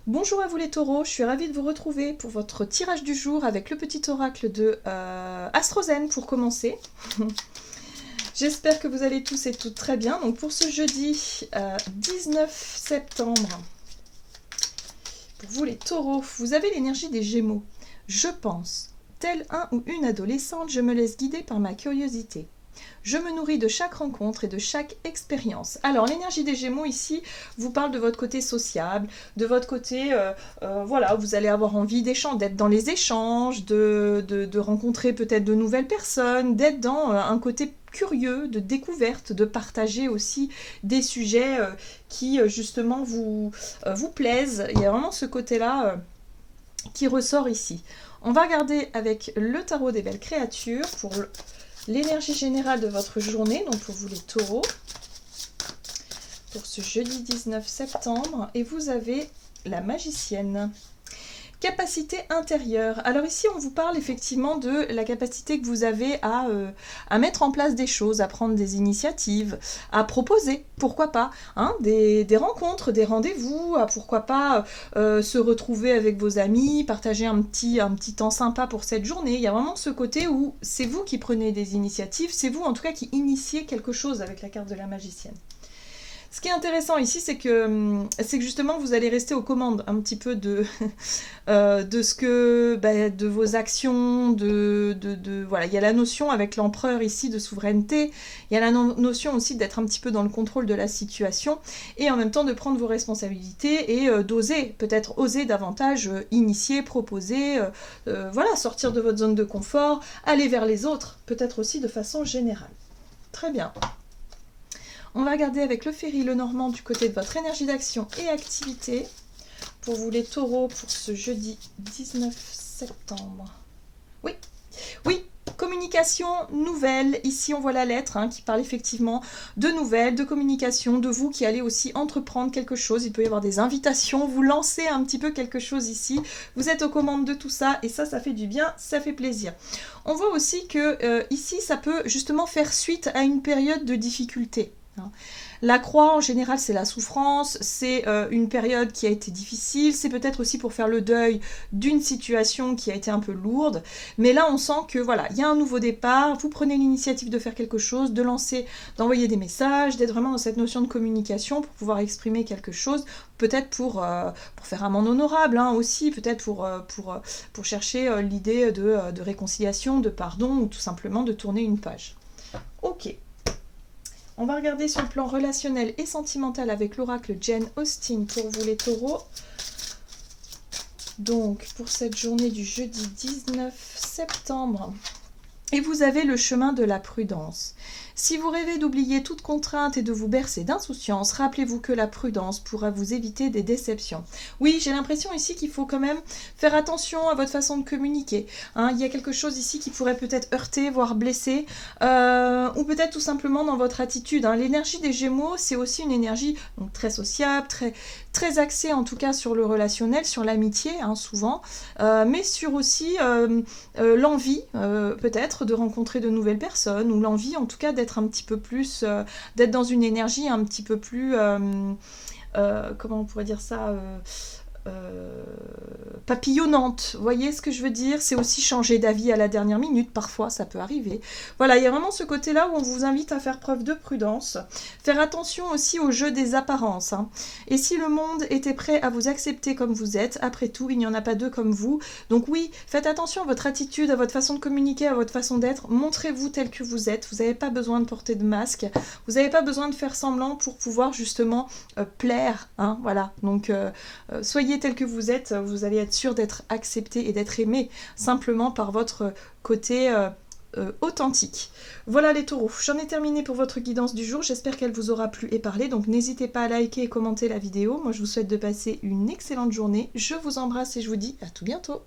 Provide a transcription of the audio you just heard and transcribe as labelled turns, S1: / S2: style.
S1: Bonjour à vous les taureaux, je suis ravie de vous retrouver pour votre tirage du jour avec le petit oracle de Astrozen pour commencer. J'espère que vous allez tous et toutes très bien. Donc pour ce jeudi 19 septembre, pour vous les taureaux, vous avez l'énergie des Gémeaux. Je pense, tel un ou une adolescente, je me laisse guider par ma curiosité. Je me nourris de chaque rencontre et de chaque expérience. Alors, l'énergie des Gémeaux ici vous parle de votre côté sociable, de votre côté, voilà, vous allez avoir envie d'échanger, d'être dans les échanges, de rencontrer peut-être de nouvelles personnes, d'être dans un côté curieux, de découverte, de partager aussi des sujets qui justement vous plaisent. Il y a vraiment ce côté-là qui ressort ici. On va regarder avec le tarot des belles créatures pour l'énergie générale de votre journée, donc pour vous les taureaux, pour ce jeudi 19 septembre, et vous avez la magicienne. Capacité intérieure. Alors ici, on vous parle effectivement de la capacité que vous avez à mettre en place des choses, à prendre des initiatives, à proposer, pourquoi pas, hein, des rencontres, des rendez-vous, à pourquoi pas se retrouver avec vos amis, partager un petit temps sympa pour cette journée. Il y a vraiment ce côté où c'est vous qui prenez des initiatives, c'est vous en tout cas qui initiez quelque chose avec la carte de la magicienne. Ce qui est intéressant ici, c'est que justement vous allez rester aux commandes un petit peu de, de ce que, de vos actions, voilà. Il y a la notion avec l'empereur ici de souveraineté, il y a la notion aussi d'être un petit peu dans le contrôle de la situation et en même temps de prendre vos responsabilités et d'oser, peut-être oser davantage initier, proposer, voilà, sortir de votre zone de confort, aller vers les autres, peut-être aussi de façon générale. Très bien. On va regarder avec le Ferry le Normand du côté de votre énergie d'action et activité pour vous les taureaux pour ce jeudi 19 septembre. Oui, oui, communication nouvelle. Ici, on voit la lettre qui parle effectivement de nouvelles, de communication, de vous qui allez aussi entreprendre quelque chose. Il peut y avoir des invitations, vous lancez un petit peu quelque chose ici. Vous êtes aux commandes de tout ça et ça fait du bien, ça fait plaisir. On voit aussi que ici, ça peut justement faire suite à une période de difficulté. La croix, en général, c'est la souffrance, c'est une période qui a été difficile, c'est peut-être aussi pour faire le deuil d'une situation qui a été un peu lourde, mais là, on sent que voilà, il y a un nouveau départ, vous prenez l'initiative de faire quelque chose, de lancer, d'envoyer des messages, d'être vraiment dans cette notion de communication pour pouvoir exprimer quelque chose, peut-être pour faire amende honorable aussi, peut-être pour chercher l'idée de réconciliation, de pardon, ou tout simplement de tourner une page. Ok. On va regarder sur le plan relationnel et sentimental avec l'oracle Jane Austen pour vous les taureaux. Donc, pour cette journée du jeudi 19 septembre. Et vous avez le chemin de la prudence. Si vous rêvez d'oublier toute contrainte et de vous bercer d'insouciance, rappelez-vous que la prudence pourra vous éviter des déceptions. Oui, j'ai l'impression ici qu'il faut quand même faire attention à votre façon de communiquer. Il y a quelque chose ici qui pourrait peut-être heurter, voire blesser, ou peut-être tout simplement dans votre attitude. L'énergie des Gémeaux, c'est aussi une énergie donc, très sociable, très axée en tout cas sur le relationnel, sur l'amitié, souvent, mais sur aussi l'envie, peut-être, de rencontrer de nouvelles personnes, ou l'envie en tout cas d'être un petit peu plus, d'être dans une énergie un petit peu plus, comment on pourrait dire ça, papillonnante, vous voyez ce que je veux dire? C'est aussi changer d'avis à la dernière minute, parfois ça peut arriver. Voilà, il y a vraiment ce côté-là où on vous invite à faire preuve de prudence, faire attention aussi au jeu des apparences. Et si le monde était prêt à vous accepter comme vous êtes, après tout, il n'y en a pas deux comme vous. Donc oui, faites attention à votre attitude, à votre façon de communiquer, à votre façon d'être. Montrez-vous tel que vous êtes. Vous n'avez pas besoin de porter de masque. Vous n'avez pas besoin de faire semblant pour pouvoir justement plaire. Voilà, donc soyez tel que vous êtes, vous allez être sûr d'être accepté et d'être aimé simplement par votre côté authentique. Voilà les taureaux, j'en ai terminé pour votre guidance du jour, j'espère qu'elle vous aura plu et parlé, donc n'hésitez pas à liker et commenter la vidéo. Moi je vous souhaite de passer une excellente journée, je vous embrasse et je vous dis à tout bientôt.